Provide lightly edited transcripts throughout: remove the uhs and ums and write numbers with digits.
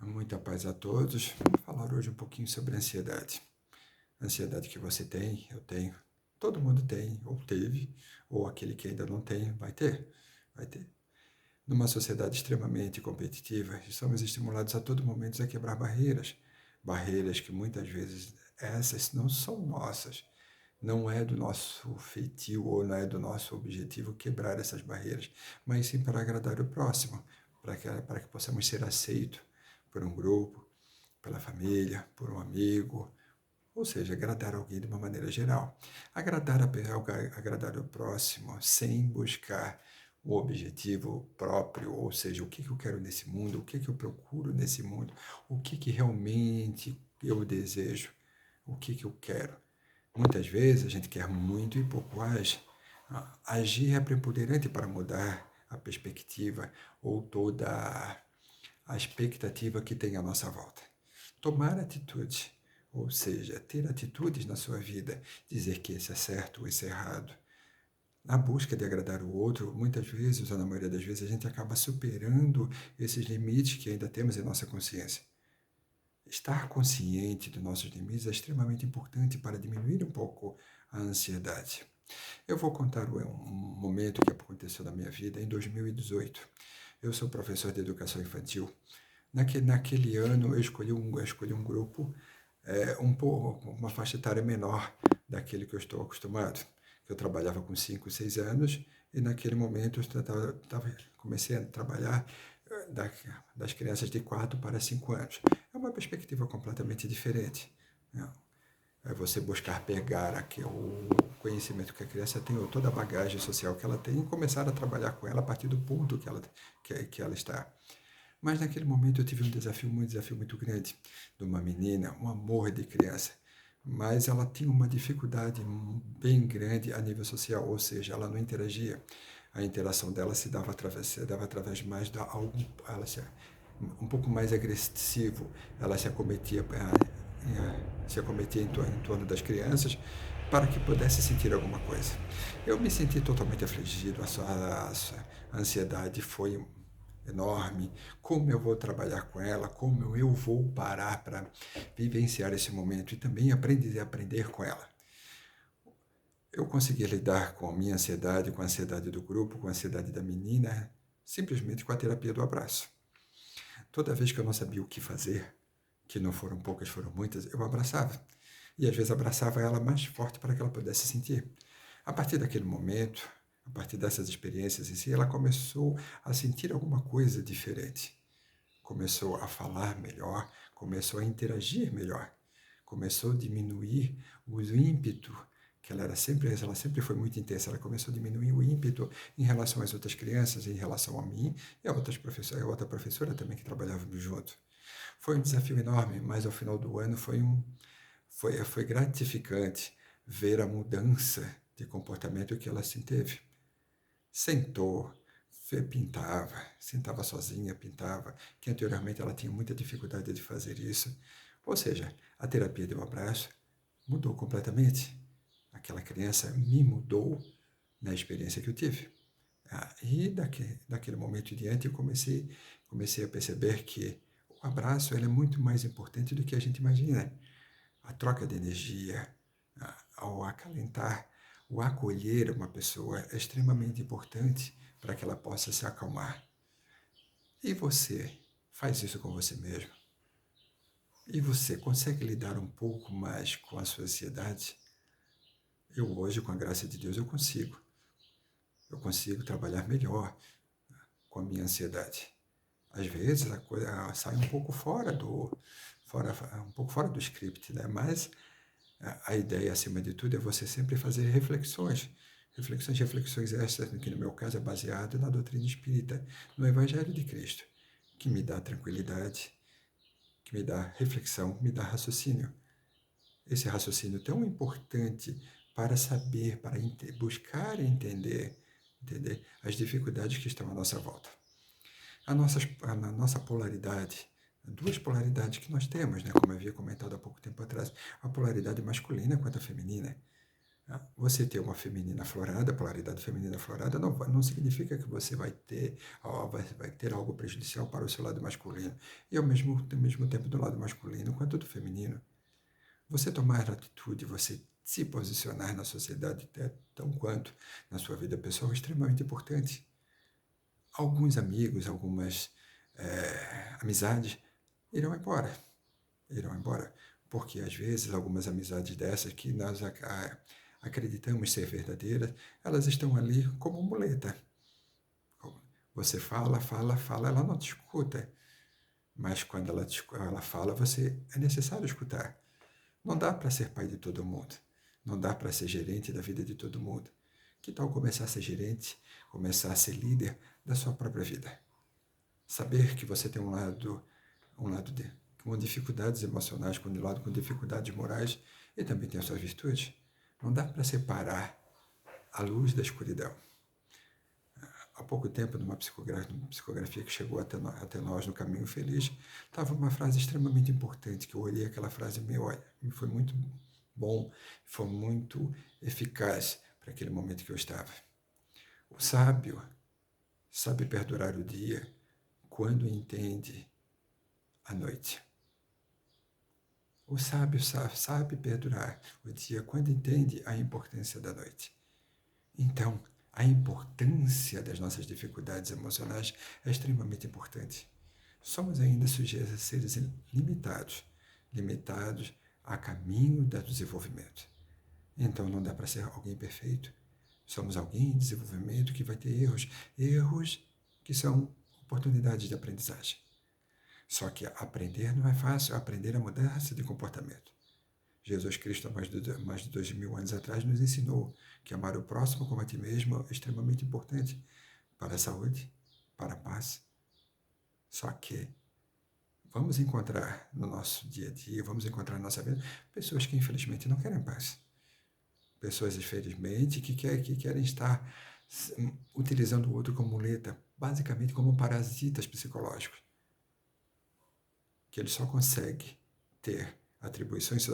Muita paz a todos. Vamos falar hoje um pouquinho sobre ansiedade. Ansiedade que você tem, eu tenho, todo mundo tem, ou teve, ou aquele que ainda não tem, vai ter. Vai ter. Numa sociedade extremamente competitiva, estamos estimulados a todo momento a quebrar barreiras. Barreiras que muitas vezes essas não são nossas. Não é do nosso feitio ou não é do nosso objetivo quebrar essas barreiras, mas sim para agradar o próximo, para que possamos ser aceitos por um grupo, pela família, por um amigo, ou seja, agradar alguém de uma maneira geral. Agradar o próximo sem buscar o objetivo próprio, ou seja, o que eu quero nesse mundo, o que eu procuro nesse mundo, o que realmente eu desejo, o que eu quero. Muitas vezes a gente quer muito e pouco age. Agir é preponderante para mudar a perspectiva ou toda a expectativa que tem à nossa volta. Tomar atitude, ou seja, ter atitudes na sua vida, dizer que esse é certo ou esse é errado. Na busca de agradar o outro, muitas vezes, ou na maioria das vezes, a gente acaba superando esses limites que ainda temos em nossa consciência. Estar consciente dos nossos limites é extremamente importante para diminuir um pouco a ansiedade. Eu vou contar um momento que aconteceu na minha vida em 2018. Eu sou professor de educação infantil. Naquele ano, eu escolhi um grupo, uma faixa etária menor daquele que eu estou acostumado. Eu trabalhava com 5, 6 anos e naquele momento comecei a trabalhar das crianças de 4 para 5 anos. É uma perspectiva completamente diferente, né? É você buscar pegar o conhecimento que a criança tem, ou toda a bagagem social que ela tem, e começar a trabalhar com ela a partir do ponto que ela está. Mas naquele momento eu tive um desafio muito grande de uma menina, um amor de criança. Mas ela tinha uma dificuldade bem grande a nível social, ou seja, ela não interagia. A interação dela se dava através mais da algo, um pouco mais agressivo. Ela se acometia em torno das crianças para que pudesse sentir alguma coisa. Eu me senti totalmente afligido, a ansiedade foi enorme. Como eu vou trabalhar com ela, como eu vou parar para vivenciar esse momento e também aprender com ela. Eu consegui lidar com a minha ansiedade, com a ansiedade do grupo, com a ansiedade da menina, simplesmente com a terapia do abraço. Toda vez que eu não sabia o que fazer, que não foram poucas, foram muitas, eu abraçava. E às vezes abraçava ela mais forte para que ela pudesse sentir. A partir daquele momento, a partir dessas experiências em si, ela começou a sentir alguma coisa diferente. Começou a falar melhor, começou a interagir melhor, começou a diminuir o ímpeto, que ela sempre foi muito intensa, ela começou a diminuir o ímpeto em relação às outras crianças, em relação a mim e a outra professora também que trabalhávamos junto. Foi um desafio enorme, mas ao final do ano foi gratificante ver a mudança de comportamento que ela se teve. Sentou, pintava, sentava sozinha, pintava, que anteriormente ela tinha muita dificuldade de fazer isso. Ou seja, a terapia de um abraço mudou completamente. Aquela criança me mudou na experiência que eu tive. E daquele momento em diante eu comecei a perceber que o abraço ele é muito mais importante do que a gente imagina. A troca de energia, ao acalentar, o acolher uma pessoa é extremamente importante para que ela possa se acalmar. E você faz isso com você mesmo? E você consegue lidar um pouco mais com a sua ansiedade? Eu hoje, com a graça de Deus, eu consigo. Eu consigo trabalhar melhor com a minha ansiedade. Às vezes a coisa sai um pouco fora do script, né? Mas a ideia, acima de tudo, é você sempre fazer reflexões essas, que no meu caso é baseado na doutrina espírita, no Evangelho de Cristo, que me dá tranquilidade, que me dá reflexão, me dá raciocínio. Esse raciocínio tão importante para saber, para buscar entender as dificuldades que estão à nossa volta. A nossa polaridade, duas polaridades que nós temos, né? Como eu havia comentado há pouco tempo atrás, a polaridade masculina quanto a feminina. Você ter uma feminina aflorada, polaridade feminina aflorada, não significa que você vai ter algo prejudicial para o seu lado masculino. E ao mesmo tempo do lado masculino quanto do feminino. Você tomar atitude, você se posicionar na sociedade, tão quanto na sua vida pessoal, é extremamente importante. Alguns amigos, algumas amizades irão embora. Irão embora. Porque às vezes algumas amizades dessas que nós acreditamos ser verdadeiras, elas estão ali como muleta. Você fala, ela não te escuta. Mas quando ela fala, é necessário escutar. Não dá para ser pai de todo mundo. Não dá para ser gerente da vida de todo mundo. Que tal começar a ser gerente, começar a ser líder da sua própria vida? Saber que você tem um lado com dificuldades emocionais, um lado com dificuldades morais e também tem as suas virtudes. Não dá para separar a luz da escuridão. Há pouco tempo, numa psicografia que chegou até nós no Caminho Feliz, estava uma frase extremamente importante, que eu olhei aquela frase e olha, foi muito bom, foi muito eficaz para aquele momento que eu estava. O sábio sabe perdurar o dia quando entende a noite. O sábio sabe perdurar o dia quando entende a importância da noite. Então, a importância das nossas dificuldades emocionais é extremamente importante. Somos ainda sujeitos a seres limitados a caminho do desenvolvimento. Então, não dá para ser alguém perfeito. Somos alguém em desenvolvimento que vai ter erros que são oportunidades de aprendizagem. Só que aprender não é fácil, aprender a mudança de comportamento. Jesus Cristo, há mais de 2000 anos atrás, nos ensinou que amar o próximo como a ti mesmo é extremamente importante para a saúde, para a paz. Só que vamos encontrar no nosso dia a dia, vamos encontrar na nossa vida, pessoas que infelizmente não querem paz. Pessoas, infelizmente, que querem estar utilizando o outro como muleta, basicamente como parasitas psicológicos. Que ele só consegue ter atribuições,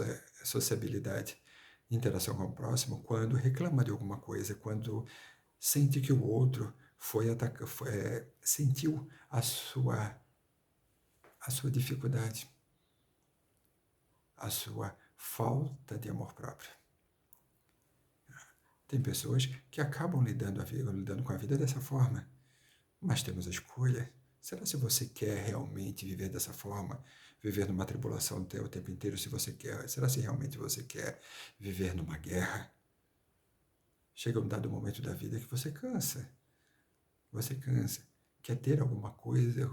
sociabilidade, interação com o próximo, quando reclama de alguma coisa, quando sente que o outro sentiu a sua dificuldade, a sua falta de amor próprio. Tem pessoas que acabam lidando com a vida dessa forma, mas temos a escolha. Será se você quer realmente viver dessa forma? Viver numa tribulação o tempo inteiro, se você quer? Será se realmente você quer viver numa guerra? Chega um dado momento da vida que você cansa. Você cansa. Quer ter alguma coisa,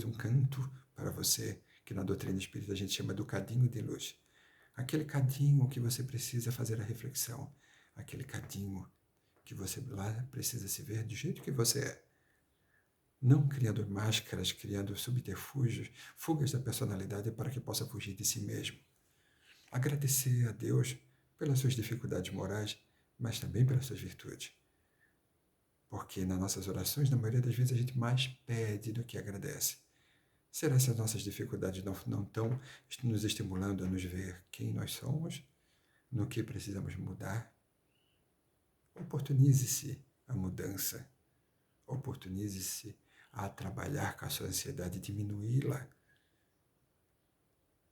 um canto para você, que na doutrina espírita a gente chama do cadinho de luz. Aquele cadinho que você precisa fazer a reflexão. Aquele cadinho que você lá precisa se ver do jeito que você é. Não criando máscaras, criando subterfúgios, fugas da personalidade para que possa fugir de si mesmo. Agradecer a Deus pelas suas dificuldades morais, mas também pelas suas virtudes. Porque nas nossas orações, na maioria das vezes, a gente mais pede do que agradece. Será se as nossas dificuldades não estão nos estimulando a nos ver quem nós somos, no que precisamos mudar? Oportunize-se a mudança. Oportunize-se a trabalhar com a sua ansiedade e diminuí-la.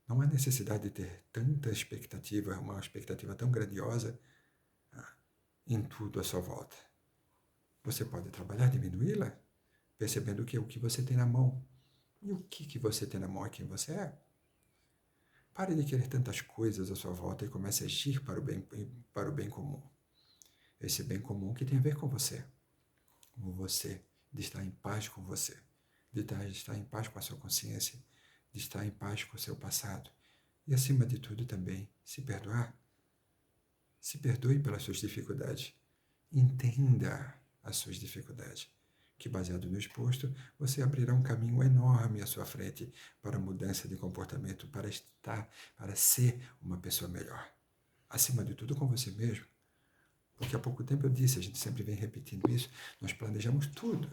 Não há necessidade de ter tanta expectativa, uma expectativa tão grandiosa em tudo à sua volta. Você pode trabalhar, diminuí-la, percebendo que o que você tem na mão. E o que você tem na mão é quem você é. Pare de querer tantas coisas à sua volta e comece a agir para o bem comum. Esse bem comum que tem a ver com você. Com você, de estar em paz com você, de estar em paz com a sua consciência, de estar em paz com o seu passado. E, acima de tudo, também se perdoar. Se perdoe pelas suas dificuldades. Entenda as suas dificuldades, que, baseado no exposto, você abrirá um caminho enorme à sua frente para a mudança de comportamento, para ser uma pessoa melhor. Acima de tudo, com você mesmo. Porque há pouco tempo eu disse, a gente sempre vem repetindo isso, nós planejamos tudo.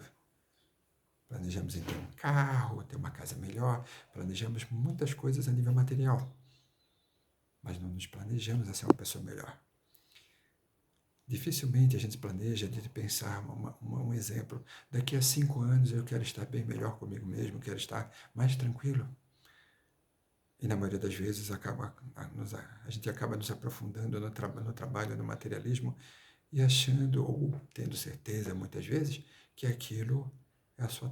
Planejamos em ter um carro, ter uma casa melhor, planejamos muitas coisas a nível material. Mas não nos planejamos a ser uma pessoa melhor. Dificilmente a gente planeja de pensar um exemplo. Daqui a 5 anos eu quero estar bem melhor comigo mesmo, quero estar mais tranquilo. E na maioria das vezes a gente acaba nos aprofundando no trabalho, no materialismo e achando ou tendo certeza muitas vezes que aquilo é a sua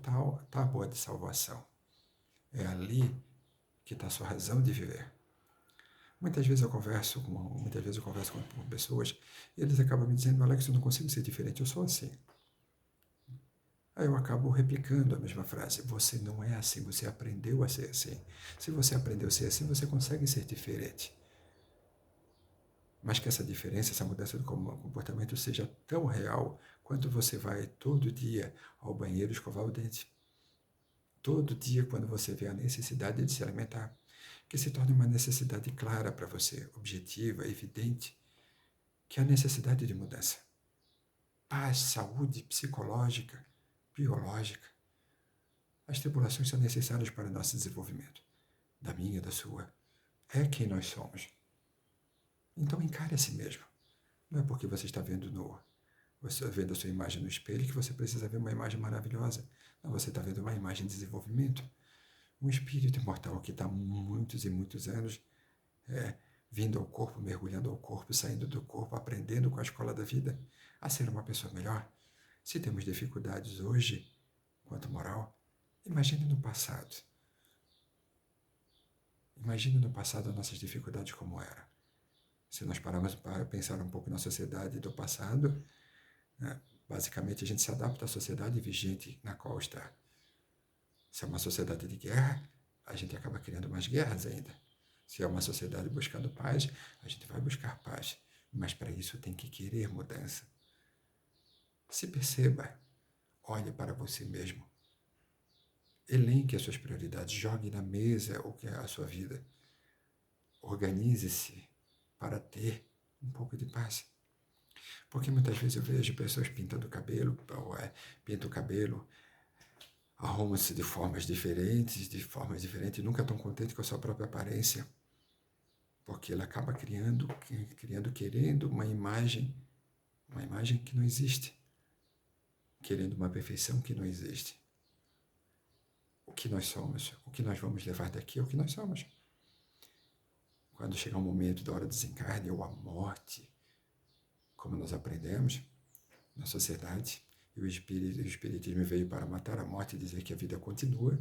tábua de salvação. É ali que está a sua razão de viver. Muitas vezes eu converso com pessoas e eles acabam me dizendo: Alex, eu não consigo ser diferente, eu sou assim. Aí eu acabo replicando a mesma frase: você não é assim, você aprendeu a ser assim. Se você aprendeu a ser assim, você consegue ser diferente. Mas que essa diferença, essa mudança do comportamento seja tão real quanto você vai todo dia ao banheiro escovar o dente. Todo dia, quando você vê a necessidade de se alimentar, que se torne uma necessidade clara para você, objetiva, evidente, que é a necessidade de mudança. Paz, saúde psicológica, biológica. As tribulações são necessárias para o nosso desenvolvimento, da minha, da sua. É quem nós somos. Então encare a si mesmo. Não é porque você está você está vendo a sua imagem no espelho que você precisa ver uma imagem maravilhosa. Não, você está vendo uma imagem de desenvolvimento. Um espírito imortal que está há muitos e muitos anos vindo ao corpo, mergulhando ao corpo, saindo do corpo, aprendendo com a escola da vida a ser uma pessoa melhor. Se temos dificuldades hoje quanto moral, imagine no passado. Imagine no passado as nossas dificuldades como era. Se nós pararmos para pensar um pouco na sociedade do passado, né, basicamente a gente se adapta à sociedade vigente na qual está. Se é uma sociedade de guerra, a gente acaba criando mais guerras ainda. Se é uma sociedade buscando paz, a gente vai buscar paz. Mas para isso tem que querer mudança. Se perceba, olhe para você mesmo. Elenque as suas prioridades, jogue na mesa o que é a sua vida. Organize-se para ter um pouco de paz. Porque muitas vezes eu vejo pessoas pintando o cabelo, pintam o cabelo, arrumam-se de formas diferentes, e nunca estão contentes com a sua própria aparência. Porque ela acaba querendo uma imagem que não existe. Querendo uma perfeição que não existe. O que nós somos, o que nós vamos levar daqui é o que nós somos. Quando chegar o momento da hora do desencarne ou a morte, como nós aprendemos na sociedade, e o Espiritismo veio para matar a morte e dizer que a vida continua.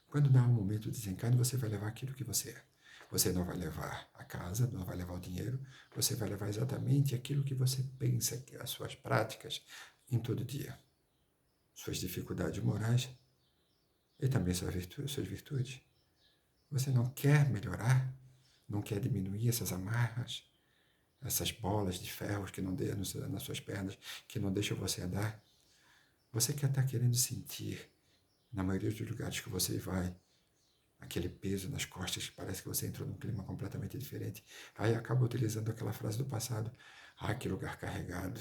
Quando dá um momento do desencarne, você vai levar aquilo que você é. Você não vai levar a casa, não vai levar o dinheiro, você vai levar exatamente aquilo que você pensa, as suas práticas em todo dia. Suas dificuldades morais e também suas virtudes. Você não quer melhorar, não quer diminuir essas amarras, essas bolas de ferro que não dê nas suas pernas, que não deixam você andar. Você quer estar querendo sentir, na maioria dos lugares que você vai, aquele peso nas costas que parece que você entrou num clima completamente diferente. Aí acaba utilizando aquela frase do passado: ah, que lugar carregado.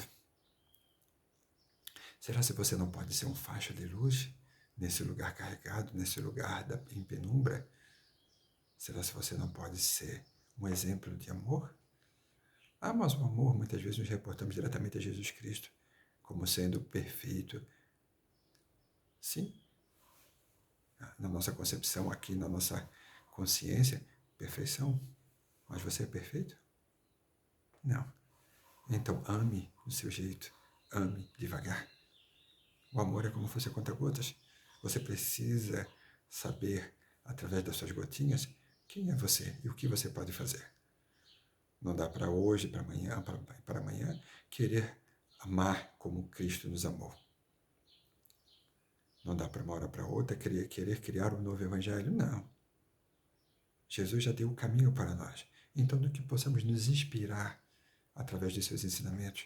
Será se você não pode ser um facho de luz nesse lugar carregado, nesse lugar em penumbra? Será se você não pode ser um exemplo de amor? Ah, mas o amor, muitas vezes nos reportamos diretamente a Jesus Cristo como sendo perfeito. Sim, na nossa concepção aqui, na nossa consciência, perfeição. Mas você é perfeito? Não. Então ame do seu jeito, ame devagar. O amor é como se fosse conta-gotas. Você precisa saber, através das suas gotinhas, quem é você e o que você pode fazer. Não dá para hoje, para amanhã, querer amar como Cristo nos amou. Não dá para uma hora para outra querer criar um novo evangelho. Não. Jesus já deu o caminho para nós. Então, do que possamos nos inspirar através de seus ensinamentos,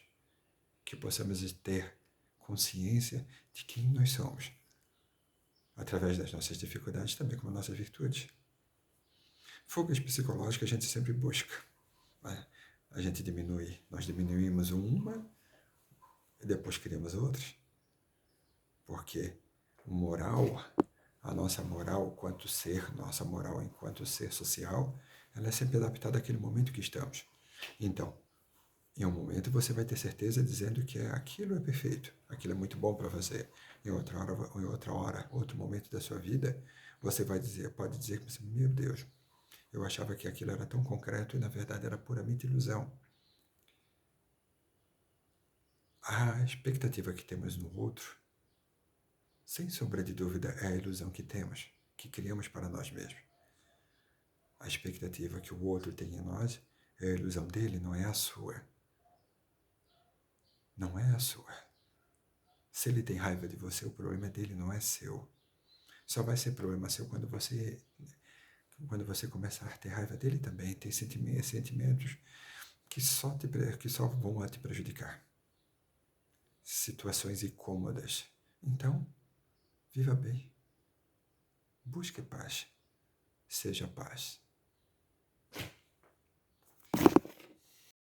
que possamos ter consciência de quem nós somos, através das nossas dificuldades, também como nossas virtudes. Fugas psicológicas a gente sempre busca. A gente nós diminuímos uma e depois criamos outras. Porque a nossa moral enquanto ser, nossa moral enquanto ser social, ela é sempre adaptada àquele momento que estamos. Então, Em um momento você vai ter certeza dizendo que aquilo é perfeito, aquilo é muito bom para você. Em outra hora, outro momento da sua vida, você vai dizer, pode dizer que você, meu Deus, eu achava que aquilo era tão concreto e na verdade era puramente ilusão. A expectativa que temos no outro, sem sombra de dúvida, é a ilusão que temos, que criamos para nós mesmos. A expectativa que o outro tem em nós é a ilusão dele, não é a sua. Não é a sua. Se ele tem raiva de você, o problema dele, não é seu. Só vai ser problema seu quando você começar a ter raiva dele também, ter sentimentos que só vão te prejudicar. Situações incômodas. Então, viva bem. Busque paz. Seja paz.